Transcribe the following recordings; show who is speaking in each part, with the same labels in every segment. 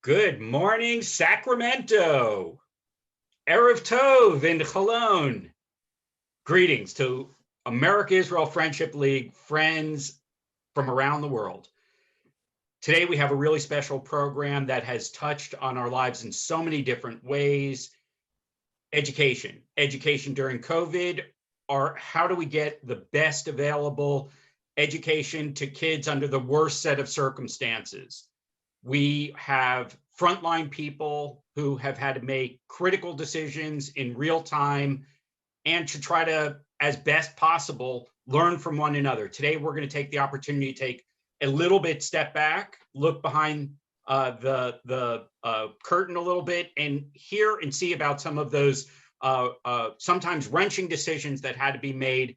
Speaker 1: Good morning, Sacramento. Erev Tov in Cologne. Greetings to America-Israel Friendship League friends from around the world. Today we have a really special program that has touched on our lives in so many different ways. Education during COVID, or how do we get the best available education to kids under the worst set of circumstances? We have frontline people who have had to make critical decisions in real time and to try to, as best possible, learn from one another. Today, we're going to take the opportunity to take a little bit step back, look behind the curtain a little bit, and hear and see about some of those sometimes wrenching decisions that had to be made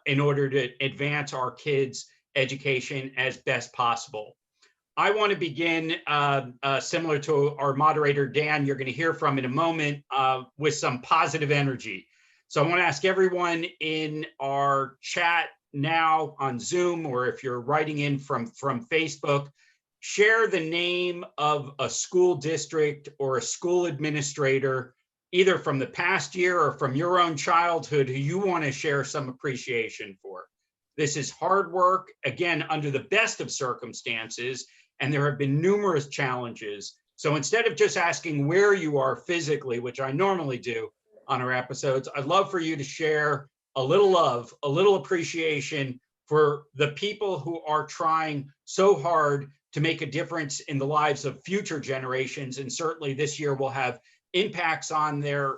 Speaker 1: in order to advance our kids' education as best possible. I want to begin similar to our moderator, Dan, you're going to hear from in a moment, with some positive energy. So I want to ask everyone in our chat now on Zoom, or if you're writing in from Facebook, share the name of a school district or a school administrator, either from the past year or from your own childhood, who you want to share some appreciation for. This is hard work, again, under the best of circumstances, and there have been numerous challenges. So instead of just asking where you are physically, which I normally do on our episodes, I'd love for you to share a little love, a little appreciation for the people who are trying so hard to make a difference in the lives of future generations. And certainly this year will have impacts on their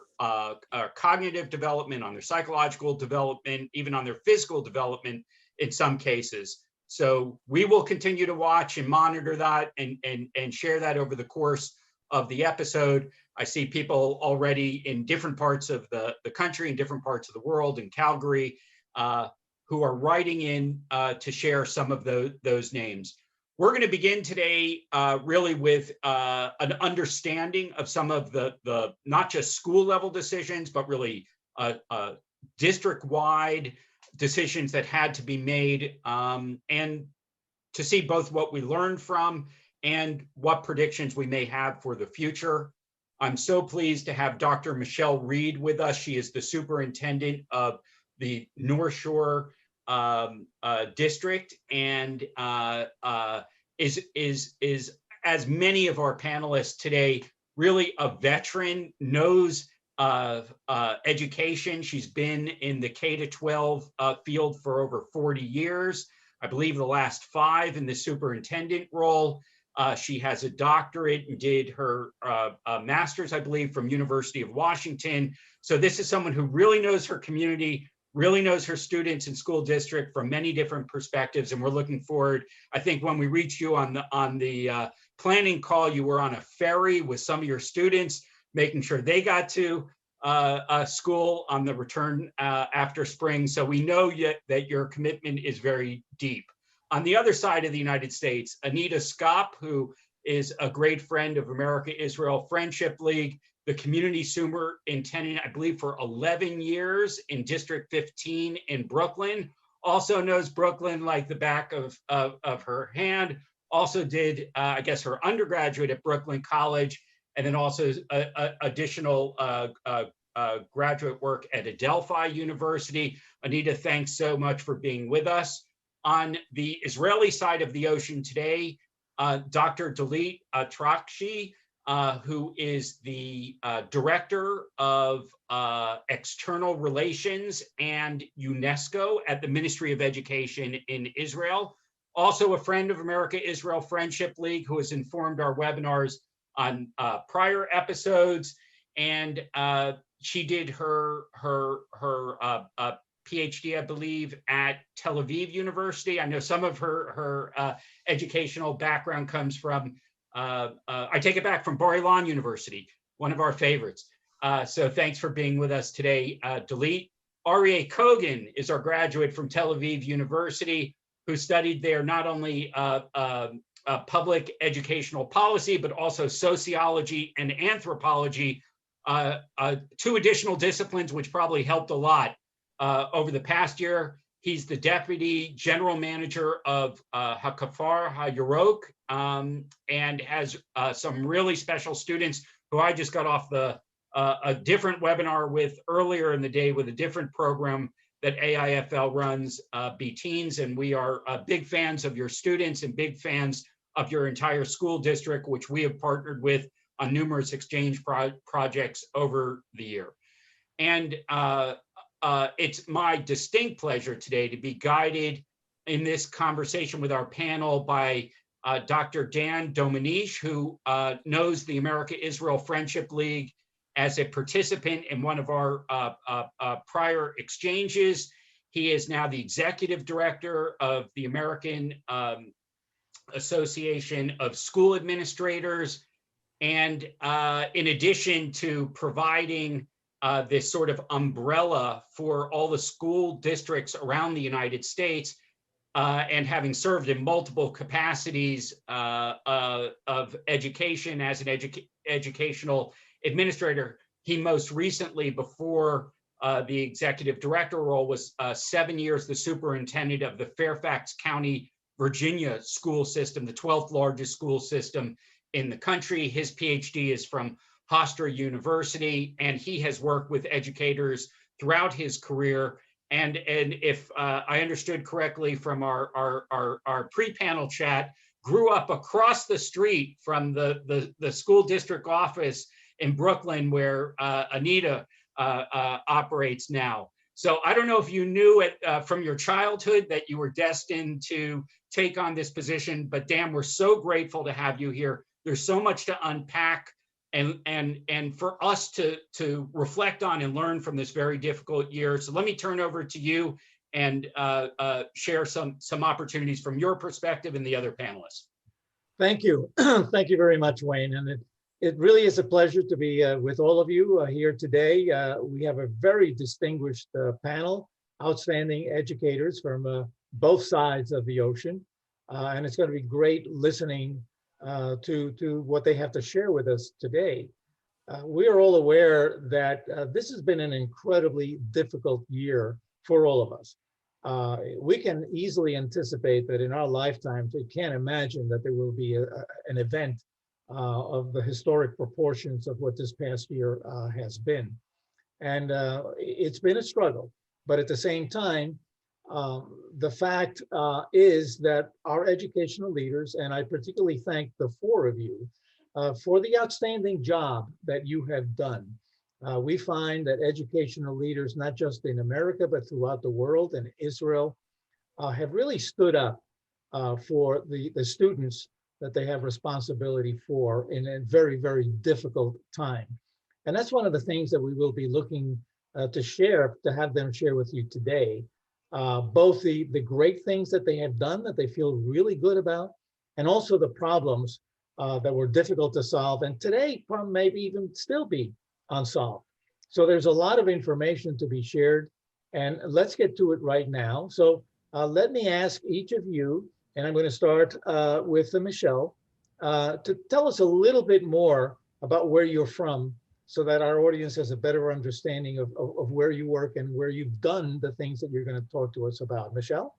Speaker 1: cognitive development, on their psychological development, even on their physical development in some cases. So we will continue to watch and monitor that and share that over the course of the episode. I see people already in different parts of the country, in different parts of the world, in Calgary, who are writing in to share some of those names. We're going to begin today really with an understanding of some of the not just school level decisions, but really district-wide decisions that had to be made, and to see both what we learned from and what predictions we may have for the future. I'm so pleased to have Dr. Michelle Reed with us. She is the superintendent of the North Shore district, and is as many of our panelists today, really a veteran, knows education. She's been in the K-12 field for over 40 years. I believe the last 5 in the superintendent role. She has a doctorate and did her master's, I believe, from University of Washington. So this is someone who really knows her community, really knows her students and school district from many different perspectives. And we're looking forward. I think when we reached you on the planning call, you were on a ferry with some of your students, making sure they got to school on the return after spring. So we know that your commitment is very deep. On the other side of the United States, Anita Skop, who is a great friend of America-Israel Friendship League, the community superintendent, I believe, for 11 years in District 15 in Brooklyn, also knows Brooklyn like the back of her hand, also did, I guess, her undergraduate at Brooklyn College, and then also additional graduate work at Adelphi University. Anita, thanks so much for being with us. On the Israeli side of the ocean today, Dr. Dalit Trakshi, who is the Director of External Relations and UNESCO at the Ministry of Education in Israel. Also a friend of America-Israel Friendship League, who has informed our webinars on prior episodes, and she did her PhD, I believe, at Tel Aviv University. I know some of her educational background comes from, I take it back, from Bar Ilan University, one of our favorites. So thanks for being with us today, Dalit. Aryeh Kogan is our graduate from Tel Aviv University, who studied there not only public educational policy, but also sociology and anthropology, 2 additional disciplines which probably helped a lot over the past year. He's the Deputy General Manager of Hakafar HaYarok, and has some really special students who I just got off a different webinar with earlier in the day with a different program that AIFL runs, B-Teens, and we are big fans of your students and big fans of your entire school district, which we have partnered with on numerous exchange projects over the year. And it's my distinct pleasure today to be guided in this conversation with our panel by Dr. Dan Domenech, who knows the America-Israel Friendship League as a participant in one of our prior exchanges. He is now the executive director of the American Association of School Administrators. And in addition to providing this sort of umbrella for all the school districts around the United States, and having served in multiple capacities of education as an educational administrator, he most recently, before the executive director role, was 7 years the superintendent of the Fairfax County, Virginia school system, the 12th largest school system in the country. His PhD is from Hofstra University, and he has worked with educators throughout his career. And if I understood correctly from our pre-panel chat, grew up across the street from the school district office in Brooklyn, where Anita operates now. So I don't know if you knew it from your childhood that you were destined to take on this position, but Dan, we're so grateful to have you here. There's so much to unpack and for us to reflect on and learn from this very difficult year. So let me turn over to you and share some opportunities from your perspective and the other panelists.
Speaker 2: Thank you. Thank you very much, Wayne. And it really is a pleasure to be with all of you here today. We have a very distinguished panel, outstanding educators from both sides of the ocean. And it's going to be great listening to what they have to share with us today. We are all aware that this has been an incredibly difficult year for all of us. We can easily anticipate that in our lifetimes, we can't imagine that there will be an event of the historic proportions of what this past year has been. And it's been a struggle, but at the same time, the fact is that our educational leaders, and I particularly thank the four of you for the outstanding job that you have done. We find that educational leaders, not just in America, but throughout the world and Israel, have really stood up for the students that they have responsibility for in a very, very difficult time. And that's one of the things that we will be looking to have them share with you today. Both the great things that they have done that they feel really good about, and also the problems that were difficult to solve, and today maybe even still be unsolved. So there's a lot of information to be shared, and let's get to it right now. So let me ask each of you, and I'm going to start with Michelle, to tell us a little bit more about where you're from, so that our audience has a better understanding of where you work and where you've done the things that you're going to talk to us about. Michelle?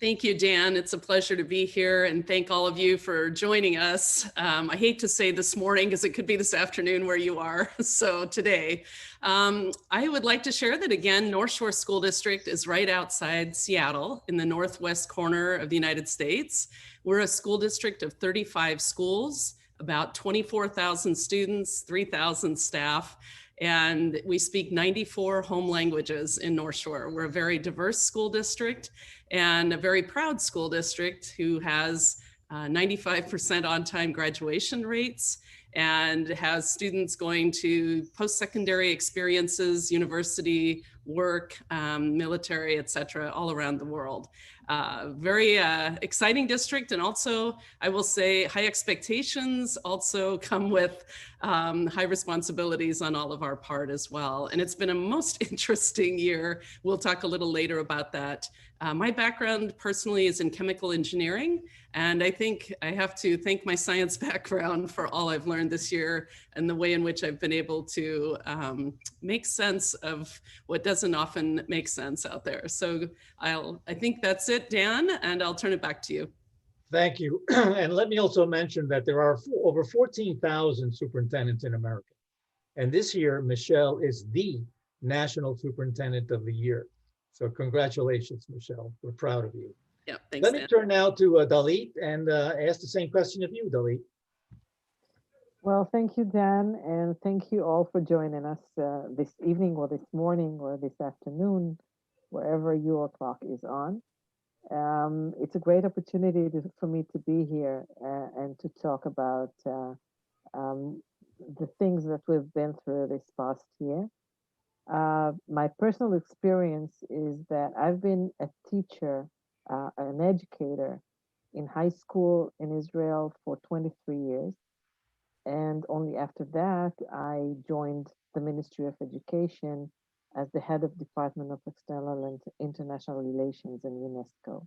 Speaker 3: Thank you, Dan. It's a pleasure to be here, and thank all of you for joining us. I hate to say this morning because it could be this afternoon where you are. So today, I would like to share that again, North Shore School District is right outside Seattle in the northwest corner of the United States. We're a school district of 35 schools, about 24,000 students, 3,000 staff, and we speak 94 home languages in North Shore. We're a very diverse school district and a very proud school district who has 95% on-time graduation rates and has students going to post-secondary experiences, university, work, military, et cetera, all around the world. Very exciting district, and also I will say high expectations also come with high responsibilities on all of our part as well. And it's been a most interesting year. We'll talk a little later about that. My background personally is in chemical engineering, and I think I have to thank my science background for all I've learned this year and the way in which I've been able to make sense of what doesn't often make sense out there. So I think that's it, Dan, and I'll turn it back to you.
Speaker 2: Thank you. And let me also mention that there are over 14,000 superintendents in America. And this year, Michelle is the National Superintendent of the Year. So congratulations, Michelle. We're proud of you.
Speaker 3: Yeah, thanks,
Speaker 2: Let me
Speaker 3: Dan.
Speaker 2: turn now to Dalit and ask the same question of you, Dalit.
Speaker 4: Well, thank you, Dan, and thank you all for joining us this evening or this morning or this afternoon, wherever your clock is on. It's a great opportunity for me to be here and to talk about the things that we've been through this past year. My personal experience is that I've been a teacher, an educator in high school in Israel for 23 years. And only after that, I joined the Ministry of Education as the head of Department of External and International Relations in UNESCO.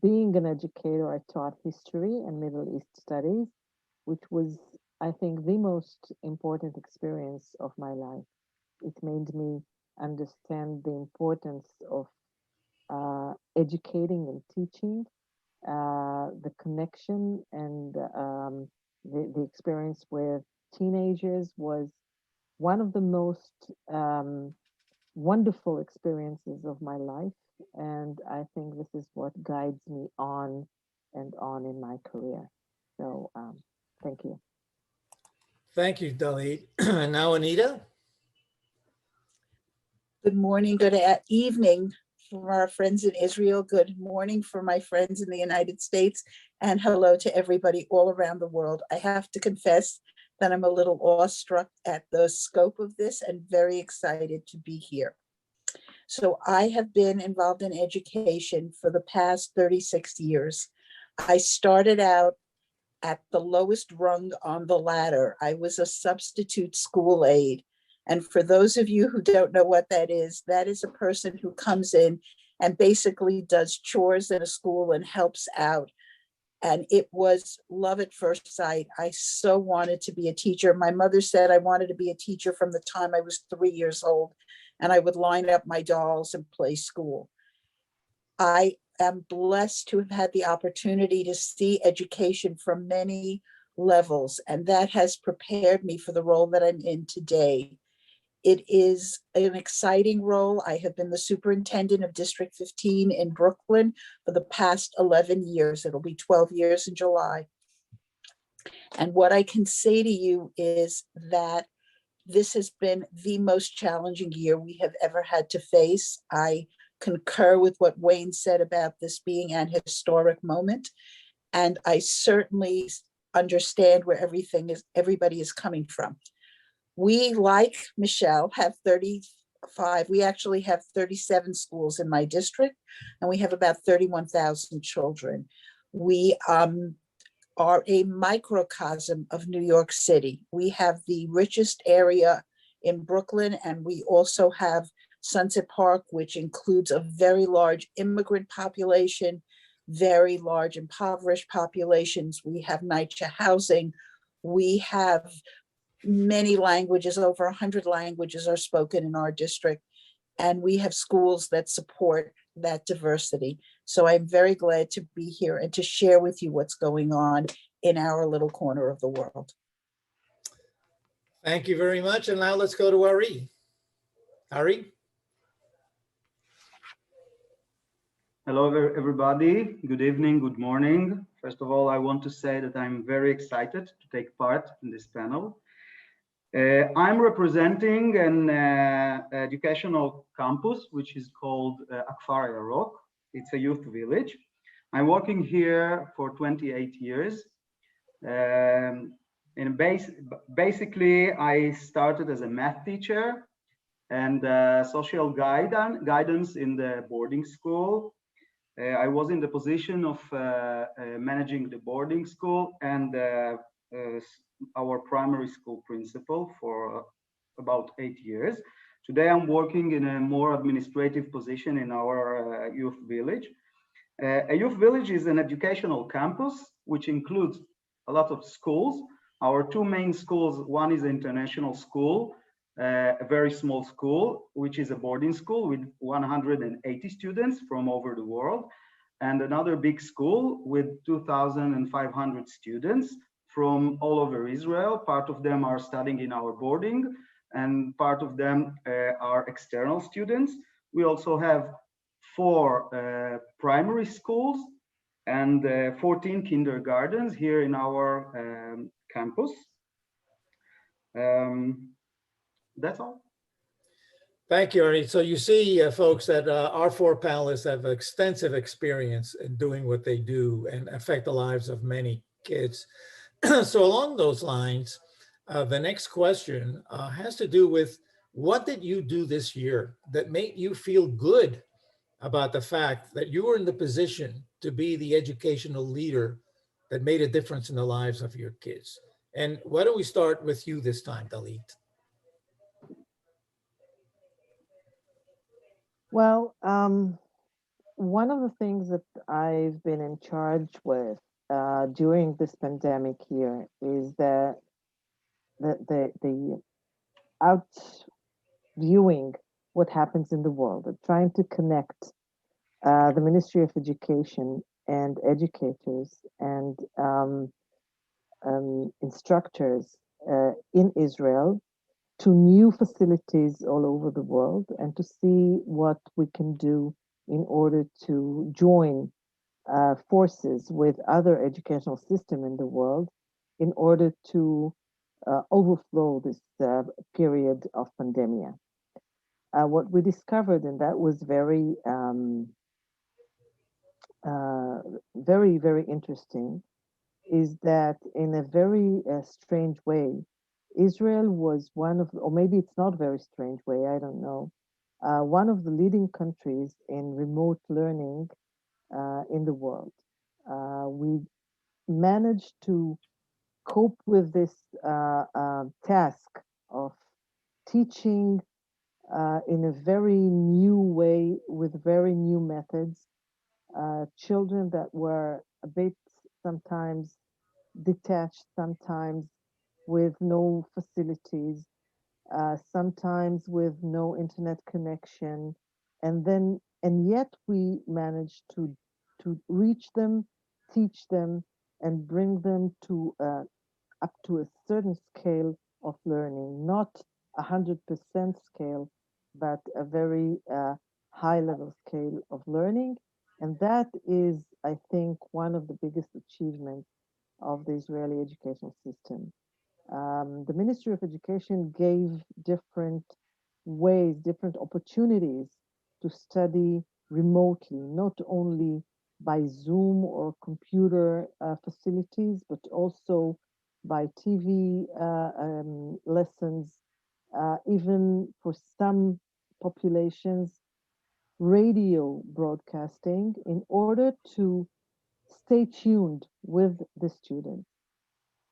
Speaker 4: Being an educator, I taught history and Middle East studies, which was, I think, the most important experience of my life. It made me understand the importance of educating and teaching, the connection and the experience with teenagers was one of the most wonderful experiences of my life. And I think this is what guides me on and on in my career. So thank you.
Speaker 2: Thank you, Dalit. And now Anita.
Speaker 5: Good morning, good evening from our friends in Israel. Good morning for my friends in the United States. And hello to everybody all around the world. I have to confess that I'm a little awestruck at the scope of this and very excited to be here. So I have been involved in education for the past 36 years. I started out at the lowest rung on the ladder. I was a substitute school aide. And for those of you who don't know what that is a person who comes in and basically does chores in a school and helps out. And it was love at first sight. I so wanted to be a teacher. My mother said I wanted to be a teacher from the time I was 3 years old, and I would line up my dolls and play school. I am blessed to have had the opportunity to see education from many levels, and that has prepared me for the role that I'm in today. It is an exciting role. I have been the superintendent of District 15 in Brooklyn for the past 11 years. It'll be 12 years in July. And what I can say to you is that this has been the most challenging year we have ever had to face. I concur with what Wayne said about this being an historic moment. And I certainly understand where everybody is coming from. We, like Michelle, have 35, we actually have 37 schools in my district, and we have about 31,000 children. We are a microcosm of New York City. We have the richest area in Brooklyn, and we also have Sunset Park, which includes a very large immigrant population, very large impoverished populations. We have NYCHA housing. We have many languages, over 100 languages are spoken in our district, and we have schools that support that diversity. So I'm very glad to be here and to share with you what's going on in our little corner of the world.
Speaker 2: Thank you very much. And now let's go to Ari. Ari?
Speaker 6: Hello, everybody. Good evening, good morning. First of all, I want to say that I'm very excited to take part in this panel. I'm representing an educational campus, which is called Akfar Yarok. It's a youth village. I'm working here for 28 years. And basically, I started as a math teacher. and social guidance in the boarding school. I was in the position of managing the boarding school and our primary school principal for about 8 years. Today, I'm working in a more administrative position in our youth village. A youth village is an educational campus, which includes a lot of schools. Our two main schools, one is an international school, a very small school, which is a boarding school with 180 students from over the world, and another big school with 2,500 students from all over Israel. Part of them are studying in our boarding, and part of them are external students. We also have 4 primary schools and 14 kindergartens here in our campus. That's all.
Speaker 2: Thank you, Ernie. So you see, folks, that our 4 panelists have extensive experience in doing what they do and affect the lives of many kids. So along those lines, the next question has to do with, what did you do this year that made you feel good about the fact that you were in the position to be the educational leader that made a difference in the lives of your kids? And why don't we start with you this time, Dalit?
Speaker 4: Well, one of the things that I've been in charge with during this pandemic here is that the out viewing what happens in the world, and trying to connect the Ministry of Education and educators and instructors in Israel to new facilities all over the world, and to see what we can do in order to join forces with other educational system in the world in order to overflow this period of pandemia. What we discovered, and that was very, very interesting, is that in a very strange way, Israel was one of, or maybe it's not very strange way, I don't know, one of the leading countries in remote learning in the world. We managed to cope with this task of teaching in a very new way with very new methods. Children that were a bit sometimes detached, sometimes with no facilities, sometimes with no internet connection, and yet we managed to reach them, teach them, and bring them to up to a certain scale of learning, not 100% scale, but a very high level scale of learning. And that is, I think, one of the biggest achievements of the Israeli educational system. The Ministry of Education gave different ways, different opportunities to study remotely, not only by Zoom or computer facilities, but also by TV lessons, even for some populations, radio broadcasting, in order to stay tuned with the students.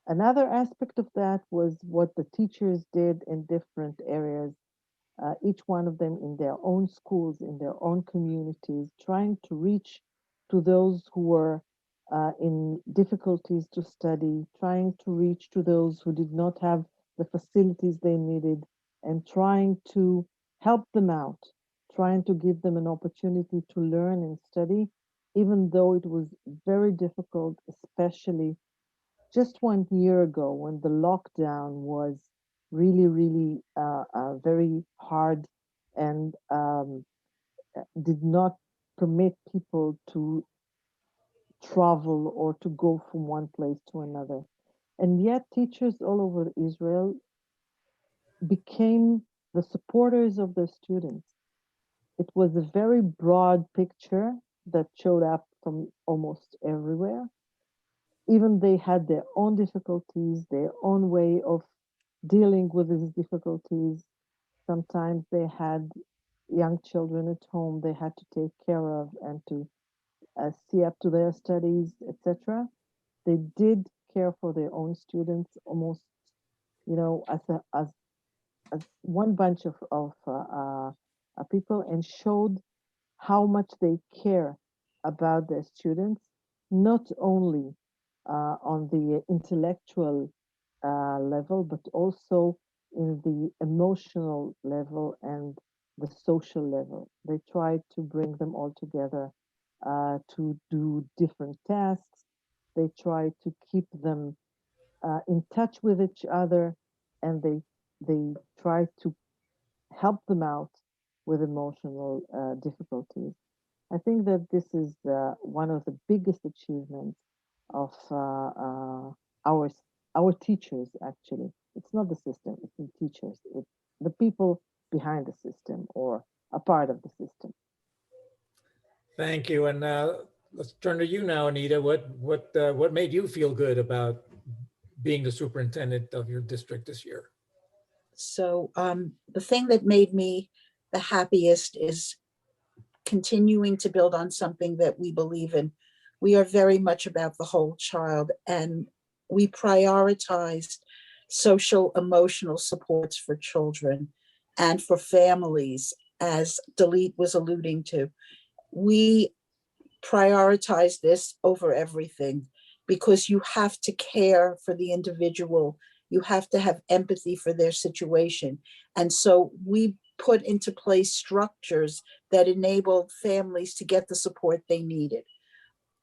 Speaker 4: Another aspect of that was what the teachers did in different areas, each one of them in their own schools, in their own communities, trying to reach to those who were in difficulties to study, trying to reach to those who did not have the facilities they needed, and trying to help them out, trying to give them an opportunity to learn and study, even though it was very difficult, especially just 1 year ago when the lockdown was really very hard and did not permit people to travel or to go from one place to another. And yet teachers all over Israel became the supporters of their students. It was a very broad picture that showed up from almost everywhere. Even they had their own difficulties, their own way of dealing with these difficulties. Sometimes they had young children at home they had to take care of and to see up to their studies, etc. They did care for their own students almost, you know, as one bunch of people, and showed how much they care about their students, not only on the intellectual level, but also in the emotional level and the social level. They try to bring them all together to do different tasks. They try to keep them in touch with each other, and they try to help them out with emotional difficulties. I think that this is one of the biggest achievements of our teachers. Actually, it's not the system; it's the teachers. It's the people behind the system or a part of the system.
Speaker 2: Thank you. And let's turn to you now, Anita. What made you feel good about being the superintendent of your district this year?
Speaker 5: So the thing that made me the happiest is continuing to build on something that we believe in. We are very much about the whole child, and we prioritized social emotional supports for children and for families, as Dalit was alluding to. We prioritize this over everything because you have to care for the individual. You have to have empathy for their situation. And so we put into place structures that enabled families to get the support they needed.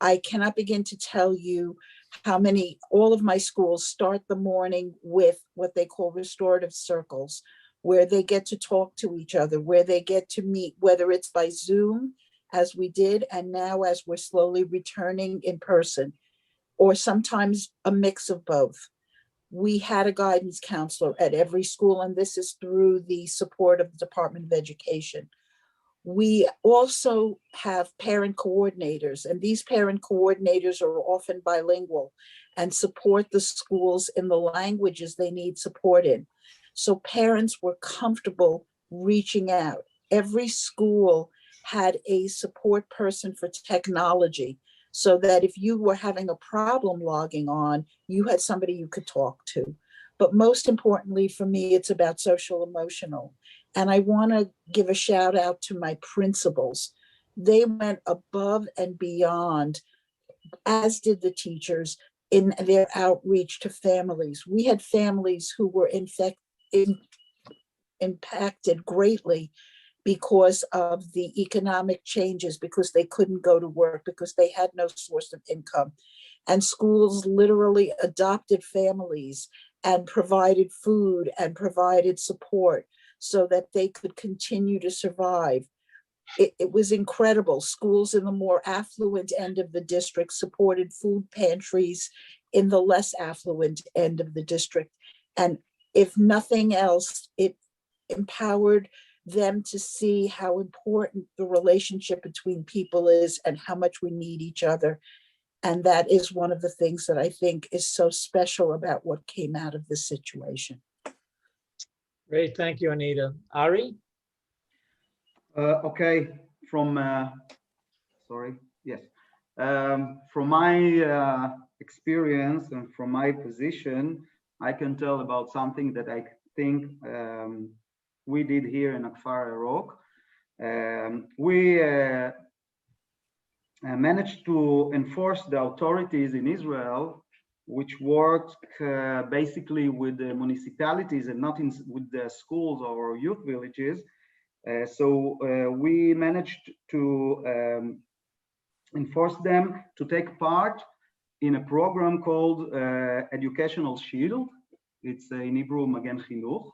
Speaker 5: I cannot begin to tell you how many, all of my schools start the morning with what they call restorative circles, where they get to talk to each other, where they get to meet, whether it's by Zoom, as we did, and now as we're slowly returning in person, or sometimes a mix of both. We had a guidance counselor at every school, and this is through the support of the Department of Education. We also have parent coordinators, and these parent coordinators are often bilingual and support the schools in the languages they need support in. So parents were comfortable reaching out. Every school had a support person for technology, so that if you were having a problem logging on, you had somebody you could talk to. But most importantly for me, it's about social emotional. And I want to give a shout out to my principals. They went above and beyond, as did the teachers, in their outreach to families. We had families who were impacted greatly because of the economic changes, because they couldn't go to work, because they had no source of income. And schools literally adopted families and provided food and provided support so that they could continue to survive. It was incredible. Schools in the more affluent end of the district supported food pantries in the less affluent end of the district. And if nothing else, it empowered them to see how important the relationship between people is and how much we need each other. And that is one of the things that I think is so special about what came out of this situation.
Speaker 2: Great, thank you, Anita. Ari?
Speaker 6: Okay, from my experience and from my position, I can tell about something that I think we did here in Akfar Yarok. We managed to enforce the authorities in Israel, which worked basically with the municipalities and not with the schools or youth villages. So we managed to enforce them to take part in a program called Educational Shield. It's in Hebrew Magen Chinuch.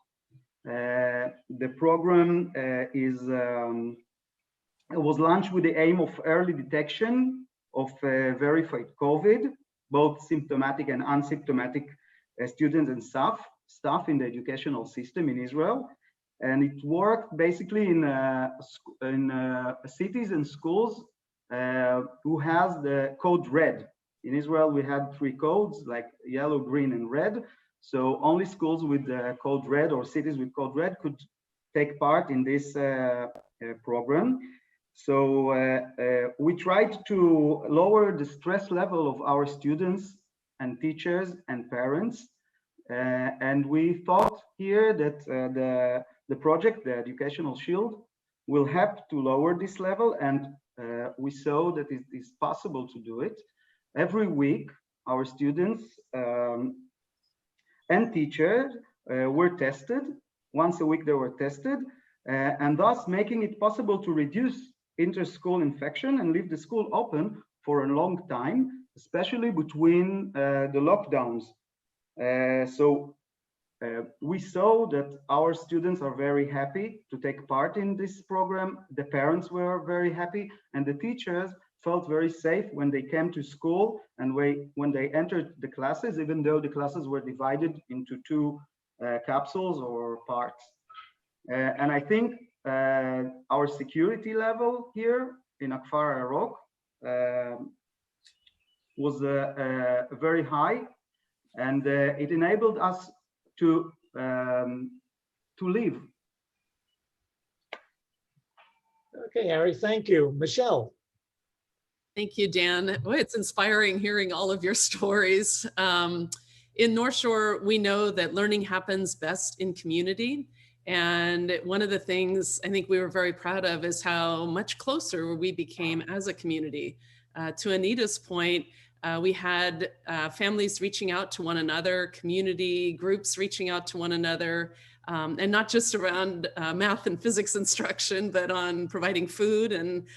Speaker 6: The program was launched with the aim of early detection of verified COVID, both symptomatic and asymptomatic students and staff in the educational system in Israel. And it worked basically in cities and schools who has the code red. In Israel, we had 3 codes, like yellow, green, and red. So only schools with the code red or cities with code red could take part in this program. So we tried to lower the stress level of our students and teachers and parents. And we thought here that the project, the Educational Shield, will help to lower this level. And we saw that it is possible to do it. Every week, our students and teachers were tested. Once a week they were tested, and thus making it possible to reduce inter-school infection and leave the school open for a long time, especially between the lockdowns. So we saw that our students are very happy to take part in this program. The parents were very happy, and the teachers felt very safe when they came to school and when they entered the classes, even though the classes were divided into two capsules or parts. And I think our security level here in Akfar Arok was very high, and it enabled us to live.
Speaker 2: Okay, Harry, thank you. Michelle.
Speaker 3: Thank you, Dan. Boy, it's inspiring hearing all of your stories. In North Shore, we know that learning happens best in community. And one of the things I think we were very proud of is how much closer we became as a community. To Anita's point, we had families reaching out to one another, community groups reaching out to one another, and not just around math and physics instruction, but on providing food and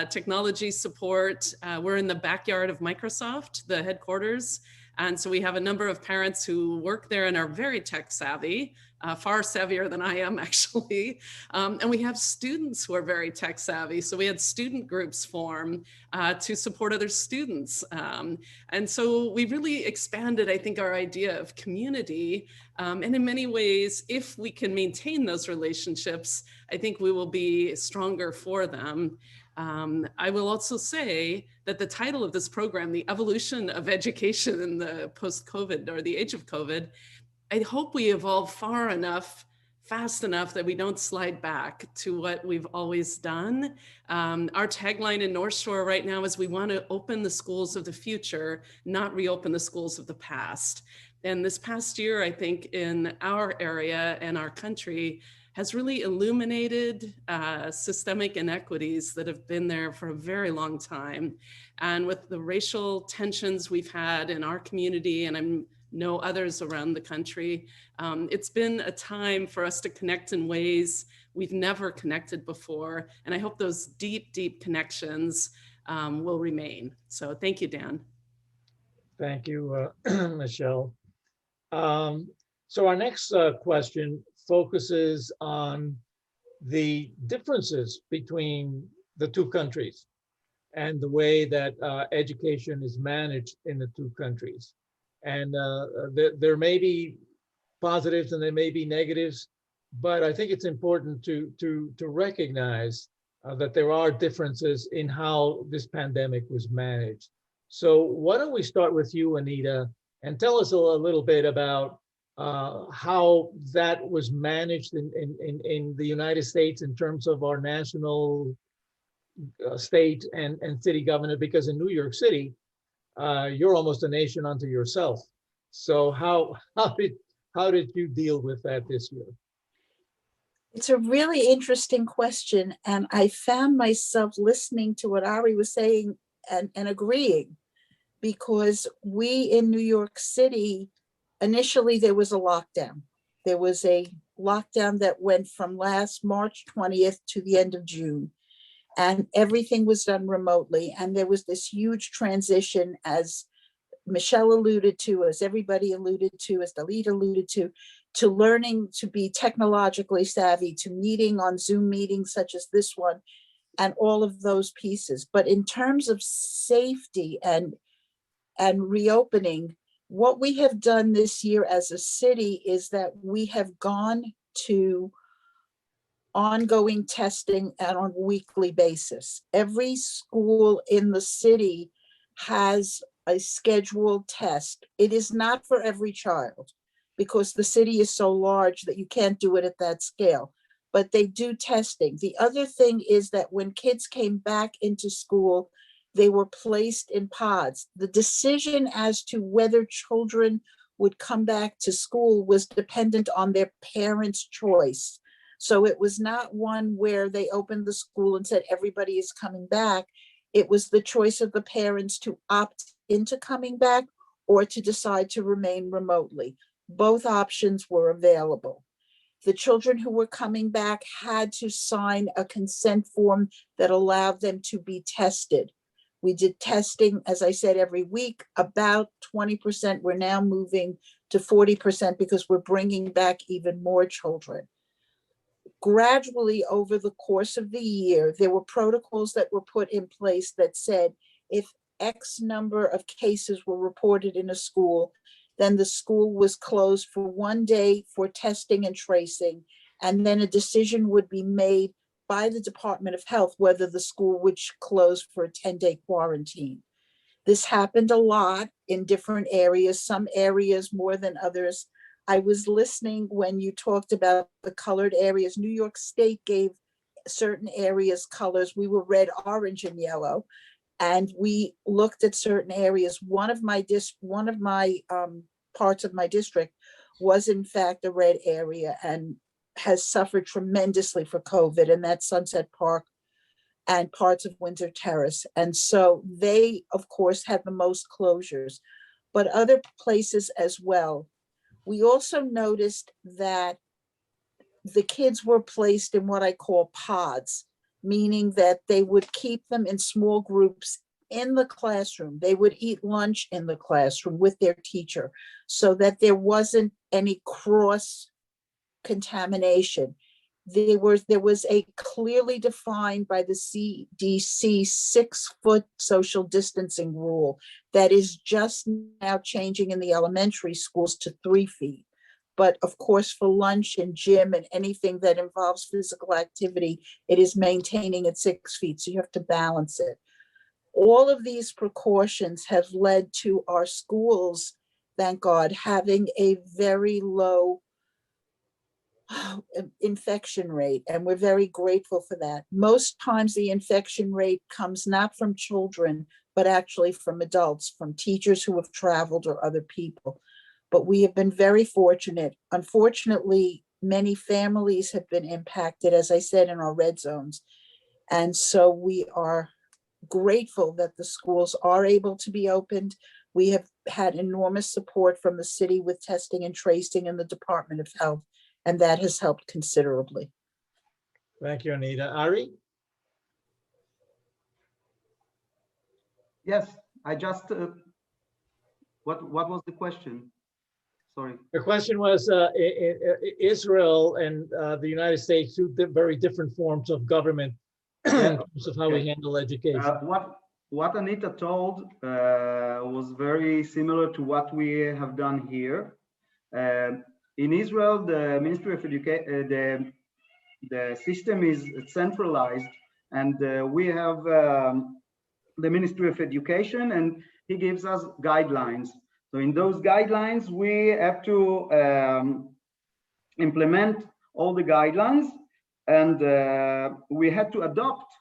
Speaker 3: technology support. We're in the backyard of Microsoft, the headquarters. And so we have a number of parents who work there and are very tech savvy, far savvier than I am actually. And we have students who are very tech savvy. So we had student groups form to support other students. And so we really expanded, I think, our idea of community. And in many ways, if we can maintain those relationships, I think we will be stronger for them. I will also say that the title of this program, The Evolution of Education in the Post-COVID or the Age of COVID, I hope we evolve far enough, fast enough that we don't slide back to what we've always done. Our tagline in North Shore right now is we want to open the schools of the future, not reopen the schools of the past. And this past year, I think in our area and our country, has really illuminated systemic inequities that have been there for a very long time. And with the racial tensions we've had in our community, and I know others around the country, it's been a time for us to connect in ways we've never connected before. And I hope those deep, deep connections will remain. So thank you, Dan.
Speaker 2: Thank you, Michelle. So our next question focuses on the differences between the two countries and the way that education is managed in the two countries. And there may be positives and there may be negatives, but I think it's important to recognize that there are differences in how this pandemic was managed. So why don't we start with you, Anita, and tell us a little bit about how that was managed in the United States in terms of our national, state, and city government, because in New York City, you're almost a nation unto yourself. So how did you deal with that this year?
Speaker 5: It's a really interesting question, and I found myself listening to what Ari was saying and agreeing, because we in New York City, initially there was a lockdown. There was a lockdown that went from last March 20th to the end of June, and everything was done remotely. And there was this huge transition, as Michelle alluded to, as everybody alluded to, as Dalit alluded to learning to be technologically savvy, to meeting on Zoom meetings such as this one, and all of those pieces. But in terms of safety and reopening, what we have done this year as a city is that we have gone to ongoing testing and on a weekly basis. Every school in the city has a scheduled test. It is not for every child, because the city is so large that you can't do it at that scale. but they do testing. The other thing is that when kids came back into school, they were placed in pods. The decision as to whether children would come back to school was dependent on their parents' choice. So it was not one where they opened the school and said, everybody is coming back. It was the choice of the parents to opt into coming back or to decide to remain remotely. Both options were available. The children who were coming back had to sign a consent form that allowed them to be tested. We did testing, as I said, every week, about 20%. We're now moving to 40% because we're bringing back even more children. Gradually over the course of the year, there were protocols that were put in place that said if X number of cases were reported in a school, then the school was closed for 1 day for testing and tracing, and then a decision would be made by the Department of Health whether the school would close for a 10-day quarantine. This happened a lot in different areas, some areas more than others. I was listening when you talked about the colored areas. New York State gave certain areas colors. We were red, orange, and yellow. And we looked at certain areas. One of my parts of my district was in fact a red area and has suffered tremendously for COVID, and that's Sunset Park and parts of Windsor Terrace. And so they, of course, had the most closures, but other places as well. We also noticed that the kids were placed in what I call pods, meaning that they would keep them in small groups in the classroom. They would eat lunch in the classroom with their teacher so that there wasn't any cross contamination. There was a clearly defined by the CDC 6-foot social distancing rule that is just now changing in the elementary schools to 3 feet. But of course, for lunch and gym and anything that involves physical activity, it is maintaining at 6 feet. So you have to balance it. All of these precautions have led to our schools, thank God, having a very low infection rate, and we're very grateful for that. Most times the infection rate comes not from children, but actually from adults, from teachers who have traveled or other people. But we have been very fortunate. Unfortunately, many families have been impacted, as I said, in our red zones. And so we are grateful that the schools are able to be opened. We have had enormous support from the city with testing and tracing and the Department of Health, and that has helped considerably.
Speaker 2: Thank you, Anita. Ari?
Speaker 6: Yes, I just, what was the question? Sorry.
Speaker 2: The question was Israel and the United States, two very different forms of government in terms of how we handle education.
Speaker 6: What Anita told was very similar to what we have done here. In Israel, the Ministry of Education, the system is centralized, and we have the Ministry of Education, and he gives us guidelines. So in those guidelines, we have to implement all the guidelines, and we had to adopt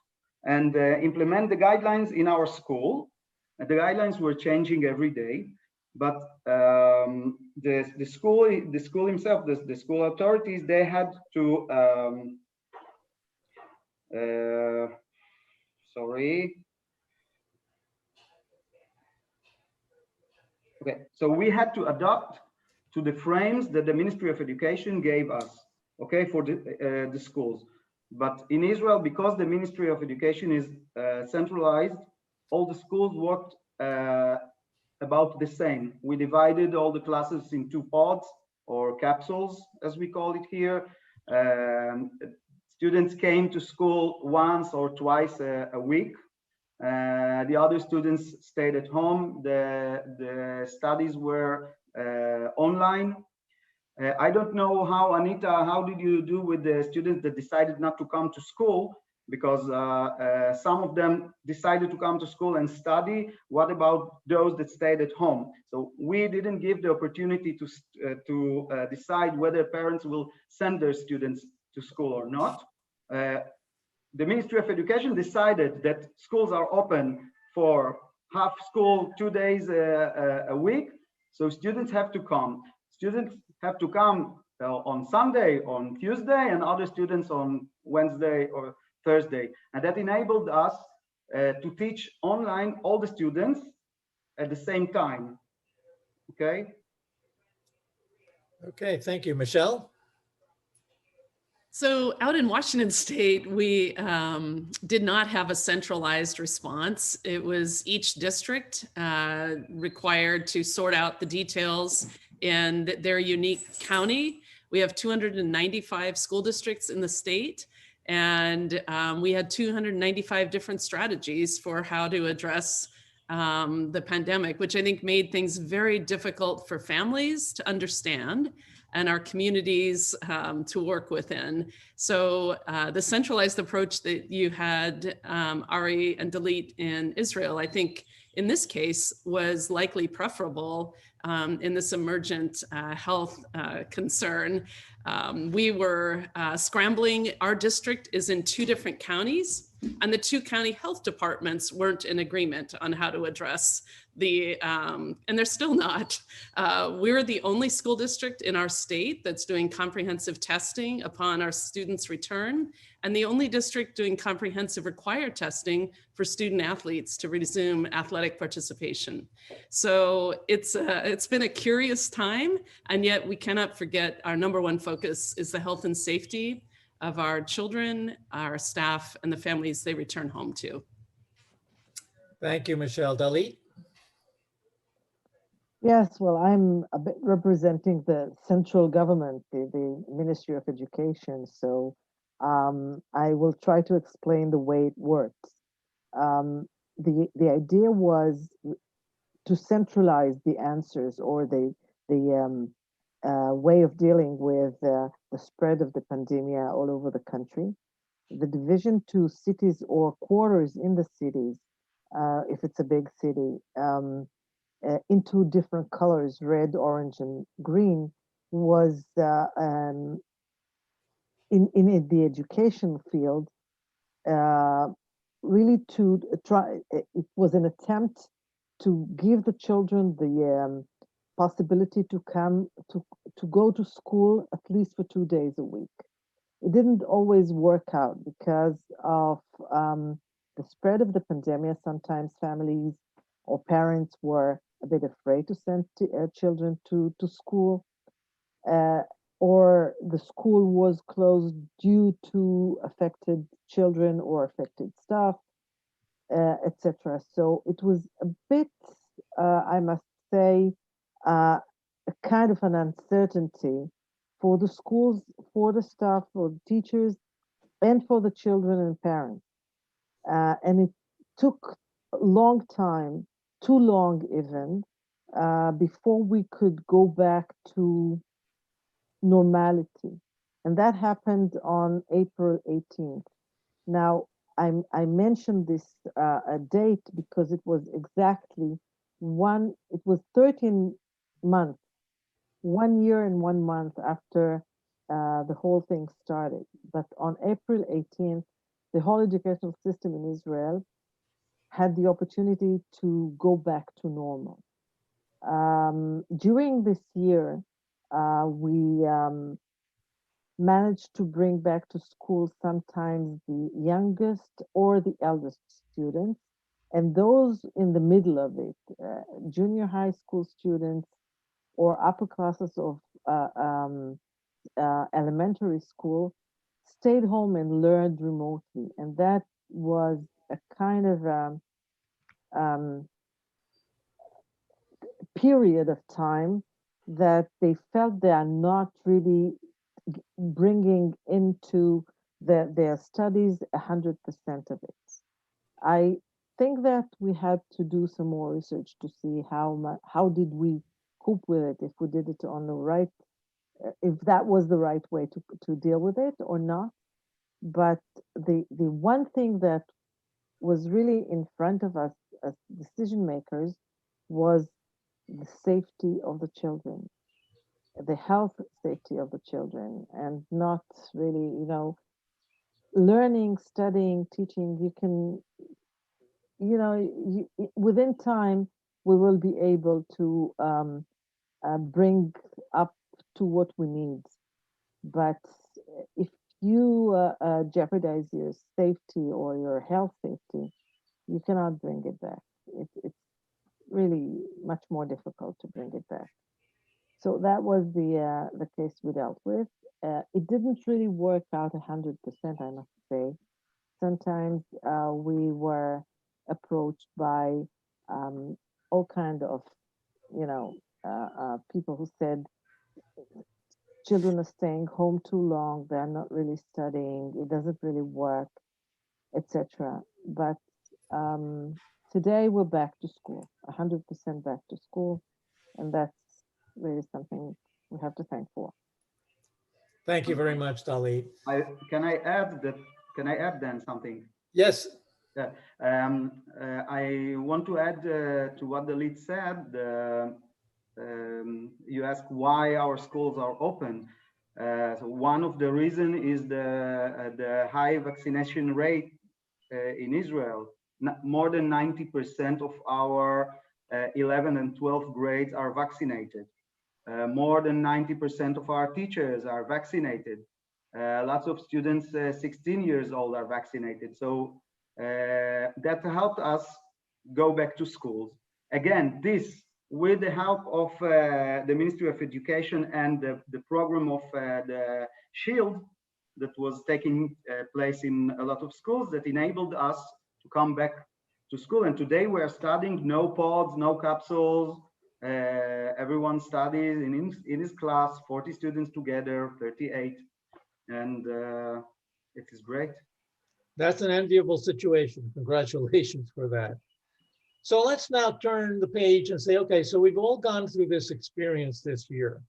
Speaker 6: and implement the guidelines in our school. And the guidelines were changing every day, but the school himself, the school authorities, they had to so we had to adapt to the frames that the Ministry of Education gave us, okay, for the schools. But in Israel, because the Ministry of Education is centralized, all the schools worked about the same. We divided all the classes in 2 pods or capsules, as we call it here. Students came to school once or twice a week. The other students stayed at home. The studies were online. I don't know how, Anita, how did you do with the students that decided not to come to school? Because some of them decided to come to school and study. What about those that stayed at home? So we didn't give the opportunity to decide whether parents will send their students to school or not. The Ministry of Education decided that schools are open for half school 2 days a week, so students have to come. Students have to come on Sunday, on Tuesday, and other students on Wednesday or Thursday. And that enabled us to teach online all the students at the same time. Okay.
Speaker 2: Okay, thank you. Michelle?
Speaker 3: So out in Washington State, we did not have a centralized response. It was each district required to sort out the details in their unique county. We have 295 school districts in the state, and we had 295 different strategies for how to address the pandemic, which I think made things very difficult for families to understand and our communities to work within. So the centralized approach that you had, Ari and Dalit in Israel, I think in this case was likely preferable in this emergent health concern. We were scrambling. Our district is in 2 different counties, and the 2 county health departments weren't in agreement on how to address the, and they're still not. We're the only school district in our state that's doing comprehensive testing upon our students' return, and the only district doing comprehensive required testing for student athletes to resume athletic participation. So it's been a curious time, and yet we cannot forget our #1 focus is the health and safety of our children, our staff, and the families they return home to.
Speaker 2: Thank you, Michelle. Dalit?
Speaker 4: Yes, well, I'm a bit representing the central government, the Ministry of Education. So I will try to explain the way it works. The idea was to centralize the answers or the way of dealing with the spread of the pandemic all over the country. The division to cities or quarters in the cities, if it's a big city, into different colors, red, orange, and green, was in the education field, really to try, it was an attempt to give the children the possibility to come to go to school at least for 2 days a week. It didn't always work out because of the spread of the pandemic. Sometimes families or parents were a bit afraid to send children to school, or the school was closed due to affected children or affected staff, etc. So it was a bit, I must say, a kind of an uncertainty for the schools, for the staff, for the teachers, and for the children and parents. And it took a long time, too long even, before we could go back to normality. And that happened on April 18th. Now, I mentioned this date because it was exactly it was 13 months, 1 year and 1 month after the whole thing started. But on April 18th, the whole educational system in Israel had the opportunity to go back to normal. During this year, we managed to bring back to school sometimes the youngest or the eldest students, and those in the middle of it, junior high school students or upper classes of elementary school, stayed home and learned remotely. And that was a kind of period of time that they felt they are not really bringing into their studies 100% of it. I think that we had to do some more research to see how did we cope with it, if we did it on the right, if that was the right way to deal with it or not. But the one thing that was really in front of us as decision makers was the safety of the children. the health safety of the children, and not really, learning, studying, teaching. You can, within time, we will be able to bring up to what we need. But if you jeopardize your safety or your health safety, you cannot bring it back. It's really much more difficult to bring it back. So that was the case we dealt with. It didn't really work out 100%, I must say. Sometimes we were approached by all kind of, people who said children are staying home too long, they're not really studying, it doesn't really work, etc. But today we're back to school, 100% back to school, and that's really something we have to thank for.
Speaker 2: Thank you very much, Dalit.
Speaker 6: Can I add then something?
Speaker 2: Yes.
Speaker 6: Yeah. I want to add to what Dalit said. You asked why our schools are open. So one of the reasons is the high vaccination rate in Israel. More than 90% of our 11 and 12th grades are vaccinated. More than 90% of our teachers are vaccinated. Lots of students 16 years old are vaccinated. So that helped us go back to schools. Again, this with the help of the Ministry of Education and the program of the SHIELD that was taking place in a lot of schools that enabled us to come back to school. And today we are studying no pods, no capsules. Everyone studies in his class, 40 students together, 38. And it is great.
Speaker 2: That's an enviable situation. Congratulations for that. So let's now turn the page and say, okay, so we've all gone through this experience this year.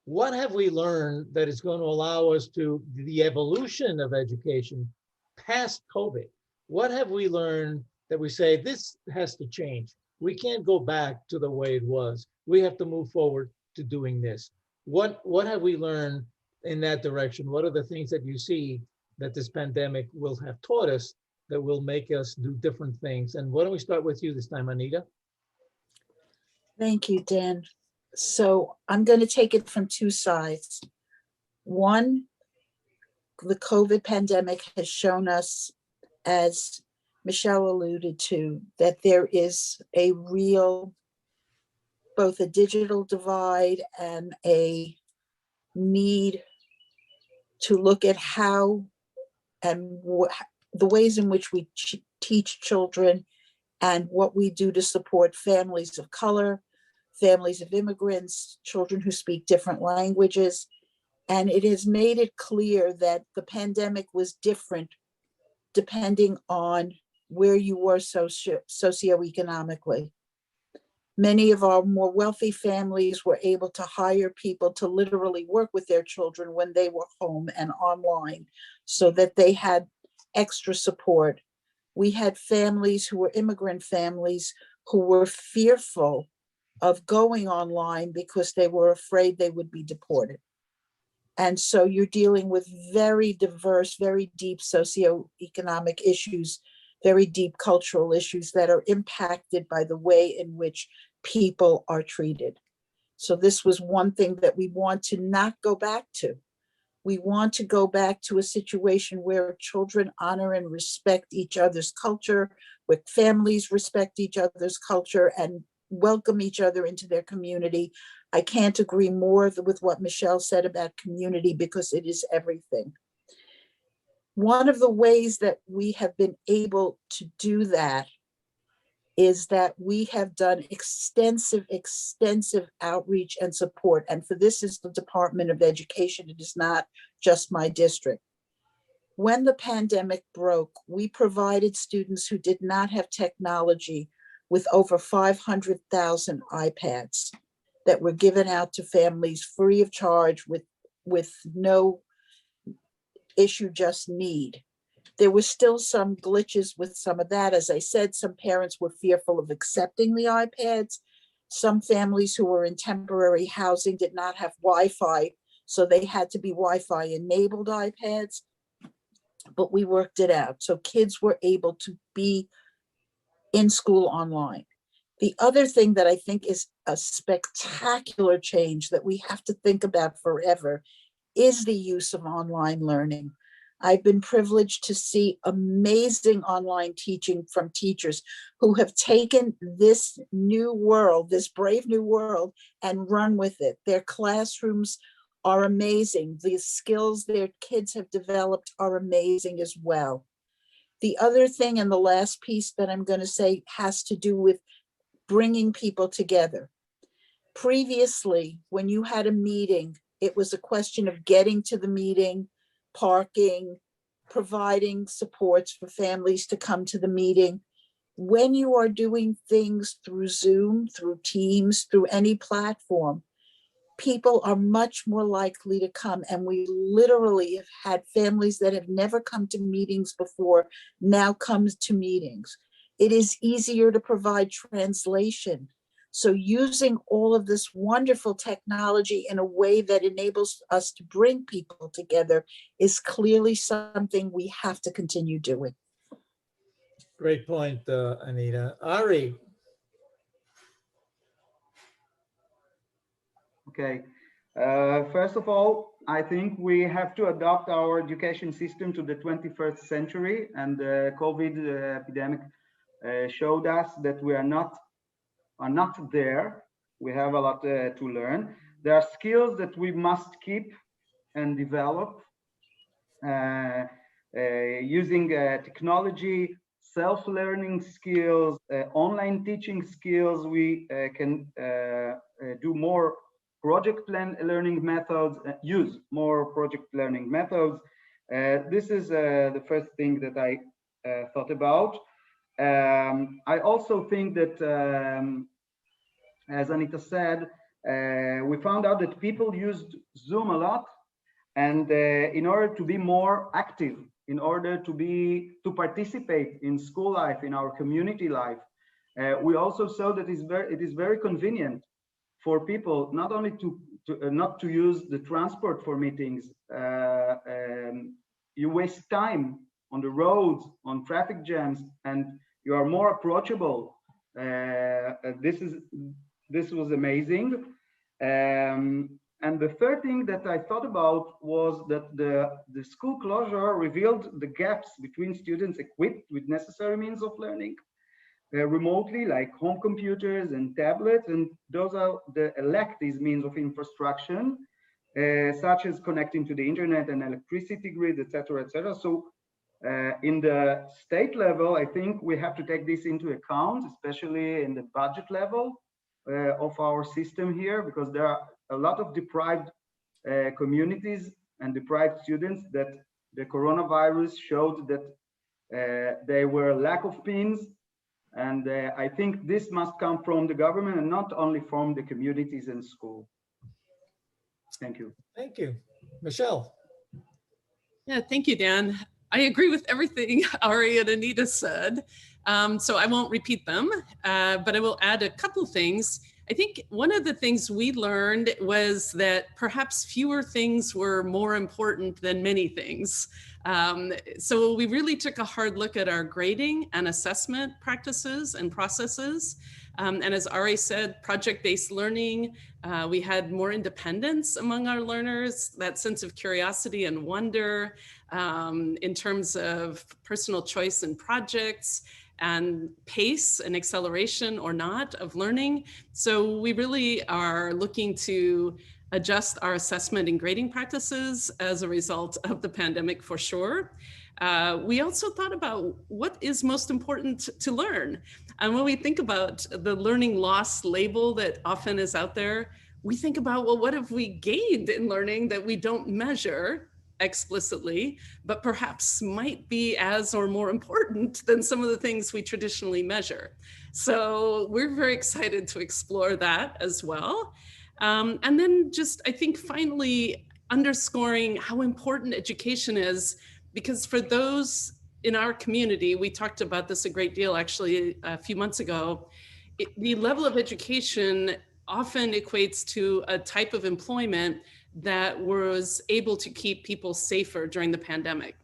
Speaker 2: What have we learned that is going to allow us to the evolution of education past COVID? What have we learned that we say this has to change? We can't go back to the way it was. We have to move forward to doing this. What have we learned in that direction? What are the things that you see that this pandemic will have taught us that will make us do different things? And why don't we start with you this time, Anita?
Speaker 5: Thank you, Dan. So I'm going to take it from two sides. One, the COVID pandemic has shown us, as Michelle alluded to, that there is a real, both a digital divide and a need to look at how and the ways in which we teach children and what we do to support families of color, families of immigrants, children who speak different languages. And it has made it clear that the pandemic was different depending on where you were socioeconomically. Many of our more wealthy families were able to hire people to literally work with their children when they were home and online so that they had extra support. We had families who were immigrant families who were fearful of going online because they were afraid they would be deported. And so you're dealing with very diverse, very deep socioeconomic issues, very deep cultural issues that are impacted by the way in which people are treated. So this was one thing that we want to not go back to. We want to go back to a situation where children honor and respect each other's culture, where families respect each other's culture and welcome each other into their community. I can't agree more with what Michelle said about community because it is everything. One of the ways that we have been able to do that is that we have done extensive outreach and support. And for this is the Department of Education. It is not just my district. When the pandemic broke, we provided students who did not have technology with over 500,000 iPads that were given out to families free of charge with no issue, just need. There was still some glitches with some of that. As I said, some parents were fearful of accepting the iPads. Some families who were in temporary housing did not have Wi-Fi, so they had to be Wi-Fi enabled iPads, but we worked it out. So kids were able to be in school online. The other thing that I think is a spectacular change that we have to think about forever is the use of online learning. I've been privileged to see amazing online teaching from teachers who have taken this new world, this brave new world, and run with it. Their classrooms are amazing. The skills their kids have developed are amazing as well. The other thing, and the last piece that I'm going to say, has to do with bringing people together. Previously, when you had a meeting, it was a question of getting to the meeting, parking, providing supports for families to come to the meeting. When you are doing things through Zoom, through Teams, through any platform, people are much more likely to come. And we literally have had families that have never come to meetings before now come to meetings. It is easier to provide translation. So using all of this wonderful technology in a way that enables us to bring people together is clearly something we have to continue doing.
Speaker 2: Great point, Anita. Ari.
Speaker 6: Okay. First of all, I think we have to adapt our education system to the 21st century, and the COVID epidemic showed us that we are not there. We have a lot to learn. There are skills that we must keep and develop using technology, self-learning skills, online teaching skills. We can do more project learning methods, use more project learning methods. This is the first thing that I thought about. I also think that, as Anita said, we found out that people used Zoom a lot, and in order to be more active, in order to participate in school life, in our community life, we also saw that it is very convenient for people not only not to use the transport for meetings. You waste time on the roads, on traffic jams, and you are more approachable. This was amazing. And the third thing that I thought about was that the school closure revealed the gaps between students equipped with necessary means of learning remotely, like home computers and tablets, and those are lack these means of infrastructure, such as connecting to the internet and electricity grid, etc., etc. So in the state level, I think we have to take this into account, especially in the budget level of our system here, because there are a lot of deprived communities and deprived students that the coronavirus showed that they were lack of pins. And I think this must come from the government and not only from the communities and school. Thank you.
Speaker 2: Thank you. Michelle.
Speaker 3: Yeah, thank you, Dan. I agree with everything Ari and Anita said, so I won't repeat them, but I will add a couple things. I think one of the things we learned was that perhaps fewer things were more important than many things. So we really took a hard look at our grading and assessment practices and processes. And as Ari said, project-based learning, we had more independence among our learners, that sense of curiosity and wonder in terms of personal choice in projects, and pace and acceleration or not of learning. So we really are looking to adjust our assessment and grading practices as a result of the pandemic, for sure. We also thought about what is most important to learn. And when we think about the learning loss label that often is out there, we think about, well, what have we gained in learning that we don't measure explicitly, but perhaps might be as or more important than some of the things we traditionally measure. So we're very excited to explore that as well. And then just, I think, finally underscoring how important education is, because for those in our community, we talked about this a great deal actually a few months ago, the level of education often equates to a type of employment that was able to keep people safer during the pandemic.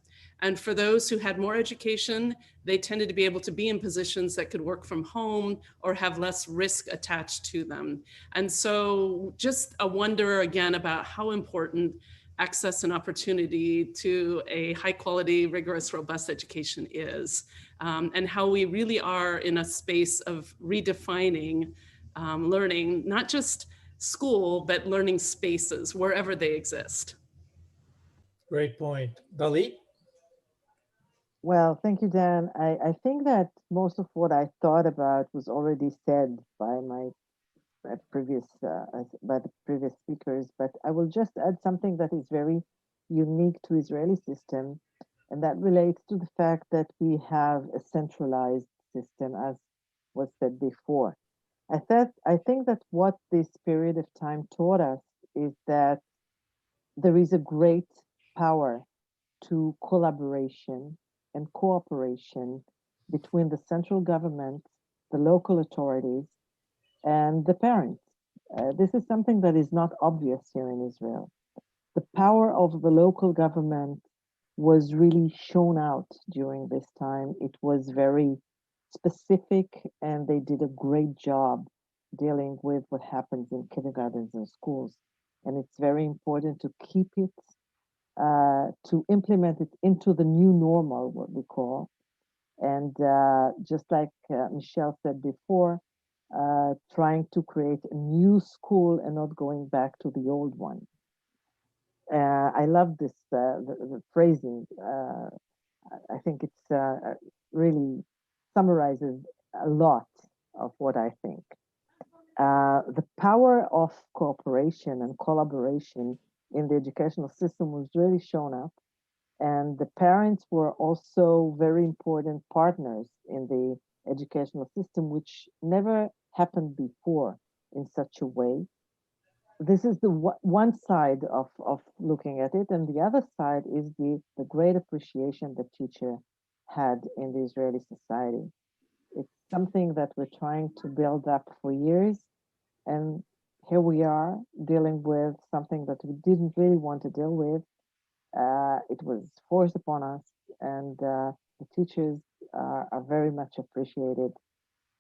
Speaker 3: And for those who had more education, they tended to be able to be in positions that could work from home or have less risk attached to them. And so just a wonder again about how important access and opportunity to a high quality, rigorous, robust education is, and how we really are in a space of redefining learning, not just school, but learning spaces wherever they exist.
Speaker 2: Great point. Dalit?
Speaker 4: Well, thank you, Dan. I think that most of what I thought about was already said by the previous speakers, but I will just add something that is very unique to Israeli system, and that relates to the fact that we have a centralized system, as was said before. I think that what this period of time taught us is that there is a great power to collaboration and cooperation between the central government, the local authorities, and the parents. This is something that is not obvious here in Israel. The power of the local government was really shown out during this time. It was very specific, and they did a great job dealing with what happens in kindergartens and schools. And it's very important to keep it, to implement it into the new normal, what we call. And just like Michelle said before, trying to create a new school and not going back to the old one. I love this the phrasing. I think it's really summarizes a lot of what I think. The power of cooperation and collaboration in the educational system was really shown up, and the parents were also very important partners in the educational system, which never happened before in such a way. This is the one side of looking at it, and the other side is the great appreciation the teacher had in the Israeli society. It's something that we're trying to build up for years, and here we are dealing with something that we didn't really want to deal with. It was forced upon us, and the teachers are very much appreciated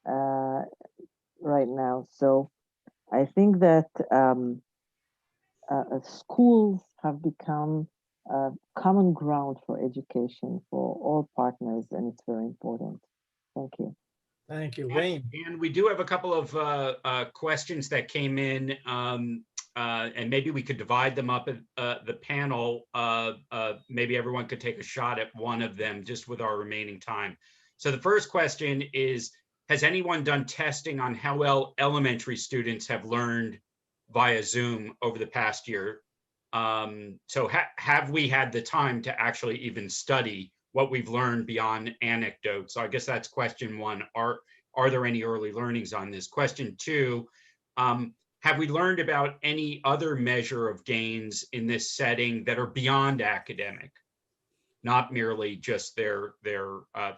Speaker 4: right now. So I think that schools have become a common ground for education for all partners, and it's very important. Thank you.
Speaker 2: Thank you, Wayne.
Speaker 1: And we do have a couple of questions that came in, and maybe we could divide them up at the panel. Maybe everyone could take a shot at one of them just with our remaining time. So the first question is, has anyone done testing on how well elementary students have learned via Zoom over the past year? So have we had the time to actually even study what we've learned beyond anecdotes? So I guess that's question one. Are there any early learnings on this? Question two, have we learned about any other measure of gains in this setting that are beyond academic? Not merely just their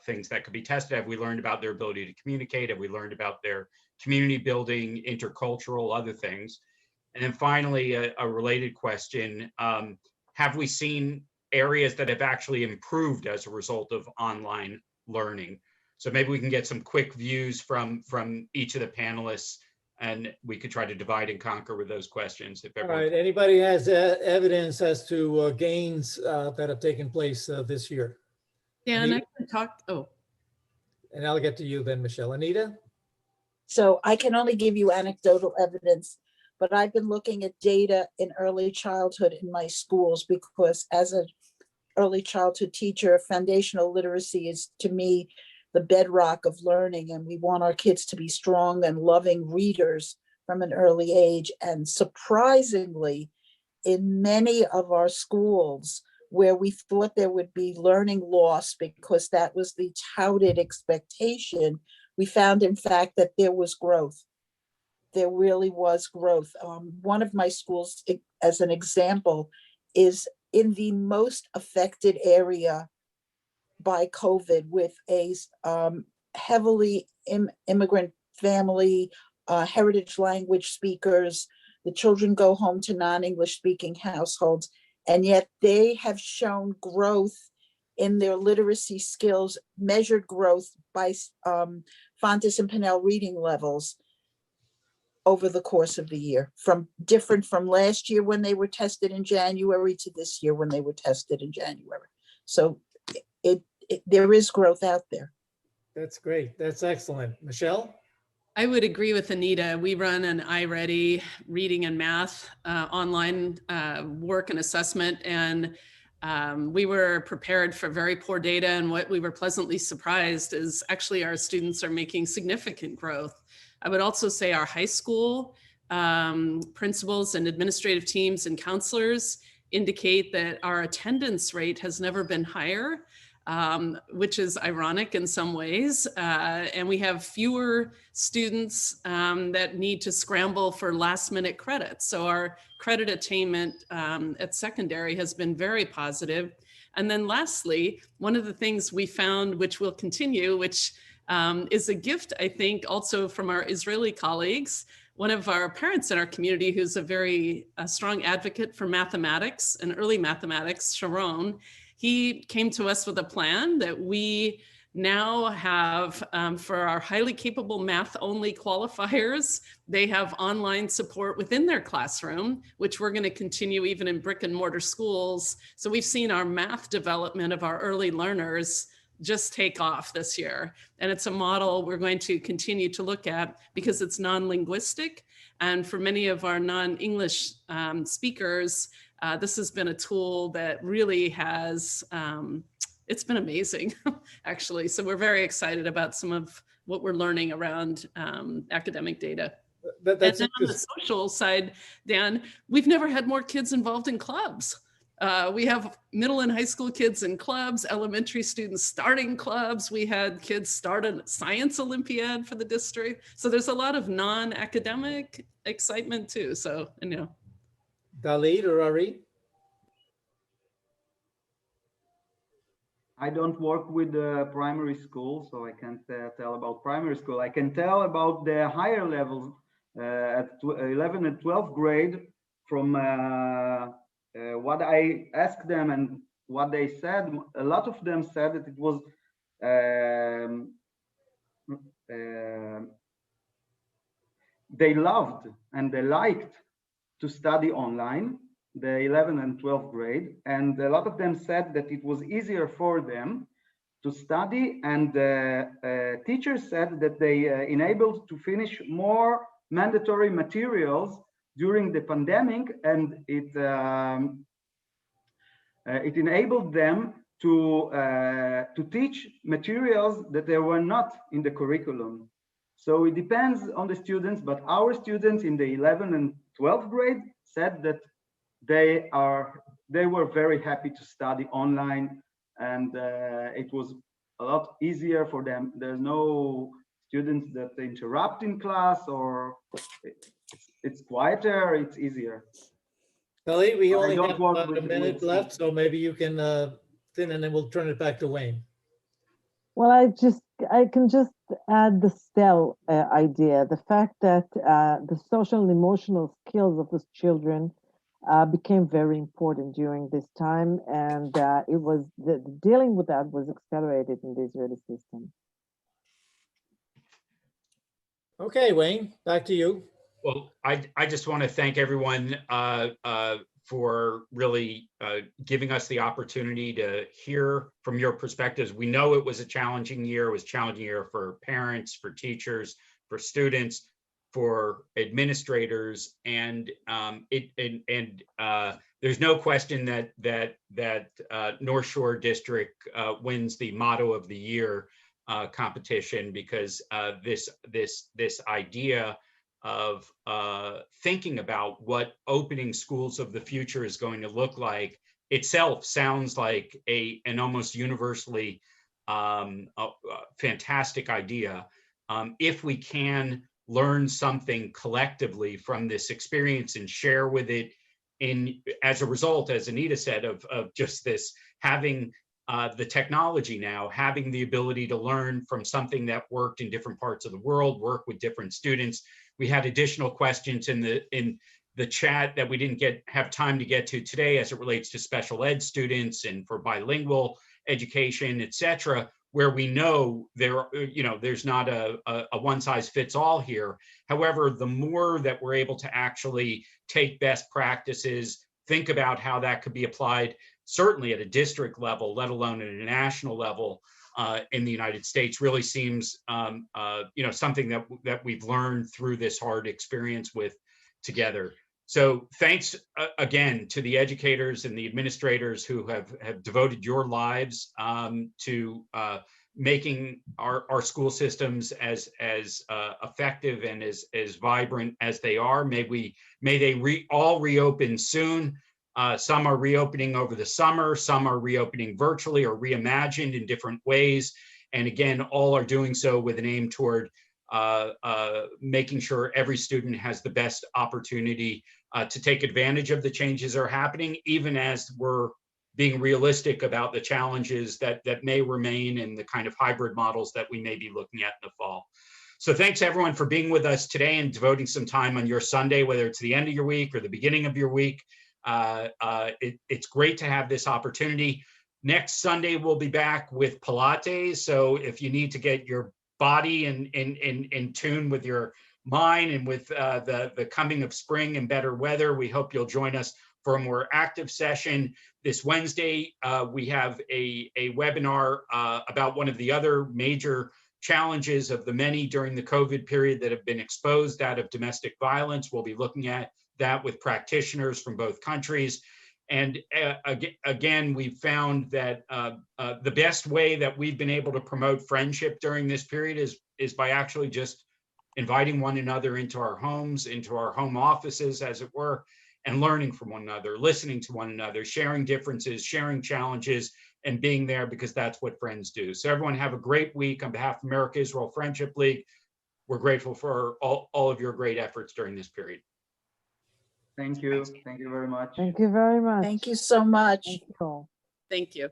Speaker 1: things that could be tested. Have we learned about their ability to communicate? Have we learned about their community building, intercultural, other things? And then finally, a related question, have we seen areas that have actually improved as a result of online learning? So maybe we can get some quick views from each of the panelists, and we could try to divide and conquer with those questions. If
Speaker 2: All right, anybody has evidence as to gains that have taken place this year?
Speaker 3: Dan, I can talk,
Speaker 2: And I'll get to you then, Michelle. Anita?
Speaker 5: So I can only give you anecdotal evidence, but I've been looking at data in early childhood in my schools, because as an early childhood teacher, foundational literacy is, to me, the bedrock of learning, and we want our kids to be strong and loving readers from an early age. And surprisingly, in many of our schools where we thought there would be learning loss because that was the touted expectation, we found, in fact, that there was growth. There really was growth. One of my schools, as an example, is in the most affected area by COVID, with a heavily immigrant family, heritage language speakers. The children go home to non-English speaking households, and yet they have shown growth in their literacy skills, measured growth by Fontes and Pinnell reading levels over the course of the year, different from last year when they were tested in January to this year when they were tested in January. So there is growth out there.
Speaker 2: That's great. That's excellent. Michelle?
Speaker 3: I would agree with Anita. We run an iReady reading and math online work and assessment, and we were prepared for very poor data, and what we were pleasantly surprised is actually our students are making significant growth. I would also say our high school principals and administrative teams and counselors indicate that our attendance rate has never been higher, which is ironic in some ways. And we have fewer students that need to scramble for last minute credits. So our credit attainment at secondary has been very positive. And then lastly, one of the things we found, which will continue, which is a gift, I think, also from our Israeli colleagues. One of our parents in our community who's a very strong advocate for mathematics and early mathematics, Sharon, he came to us with a plan that we now have for our highly capable math-only qualifiers. They have online support within their classroom, which we're going to continue even in brick and mortar schools. So we've seen our math development of our early learners just take off this year. And it's a model we're going to continue to look at because it's non-linguistic. And for many of our non-English speakers, this has been a tool that really has, it's been amazing, actually. So we're very excited about some of what we're learning around academic data. And then on the social side, Dan, we've never had more kids involved in clubs. We have middle and high school kids in clubs, elementary students starting clubs. We had kids start a science Olympiad for the district. So there's a lot of non-academic excitement too. So, you know.
Speaker 2: Dalit or Ari?
Speaker 6: I don't work with the primary school, so I can't tell about primary school. I can tell about the higher levels at 11 and 12th grade from what I asked them and what they said. A lot of them said that it was they loved and they liked to study online, the 11th and 12th grade, and a lot of them said that it was easier for them to study, and teachers said that they enabled to finish more mandatory materials during the pandemic, and it enabled them to teach materials that they were not in the curriculum. So it depends on the students, but our students in the 11th and 12th grade said that they were very happy to study online, and it was a lot easier for them. There's no students that interrupt in class, or it's quieter, it's easier.
Speaker 2: Dalit, we only have about a minute left, so maybe you can and then we'll turn it back to Wayne.
Speaker 4: Well, I can just add the STEL idea, the fact that the social and emotional skills of the children became very important during this time, and it was dealing with that was accelerated in the Israeli system.
Speaker 2: Okay, Wayne, back to you.
Speaker 1: Well, I just want to thank everyone for really giving us the opportunity to hear from your perspectives. We know it was a challenging year. It was a challenging year for parents, for teachers, for students, for administrators, and there's no question that North Shore District wins the Motto of the Year competition, because this idea of thinking about what opening schools of the future is going to look like itself sounds like an almost universally fantastic idea. If we can learn something collectively from this experience and share with it as a result, as Anita said, of just this having the technology now, having the ability to learn from something that worked in different parts of the world, work with different students. We had additional questions in the chat that we didn't have time to get to today as it relates to special ed students and for bilingual education, et cetera, where we know there's not a one size fits all here. However, the more that we're able to actually take best practices, think about how that could be applied, certainly at a district level, let alone at a national level in the United States, really seems something that we've learned through this hard experience with together. So thanks again to the educators and the administrators who have devoted your lives to making our school systems as effective and as vibrant as they are. May they all reopen soon. Some are reopening over the summer, some are reopening virtually or reimagined in different ways. And again, all are doing so with an aim toward making sure every student has the best opportunity to take advantage of the changes that are happening, even as we're being realistic about the challenges that may remain in the kind of hybrid models that we may be looking at in the fall. So thanks everyone for being with us today and devoting some time on your Sunday, whether it's the end of your week or the beginning of your week. It's great to have this opportunity. Next Sunday, we'll be back with Pilates. So if you need to get your body in tune with your mind and with the coming of spring and better weather, we hope you'll join us for a more active session. This Wednesday, we have a webinar about one of the other major challenges of the many during the COVID period that have been exposed out of domestic violence. We'll be looking at that with practitioners from both countries. And again, we've found that the best way that we've been able to promote friendship during this period is by actually just inviting one another into our homes, into our home offices, as it were, and learning from one another, listening to one another, sharing differences, sharing challenges, and being there, because that's what friends do. So everyone have a great week. On behalf of America-Israel Friendship League, we're grateful for all of your great efforts during this period.
Speaker 6: Thank you. Thank you very much.
Speaker 4: Thank you very much.
Speaker 5: Thank you so much.
Speaker 4: Thank you all.
Speaker 3: Thank you.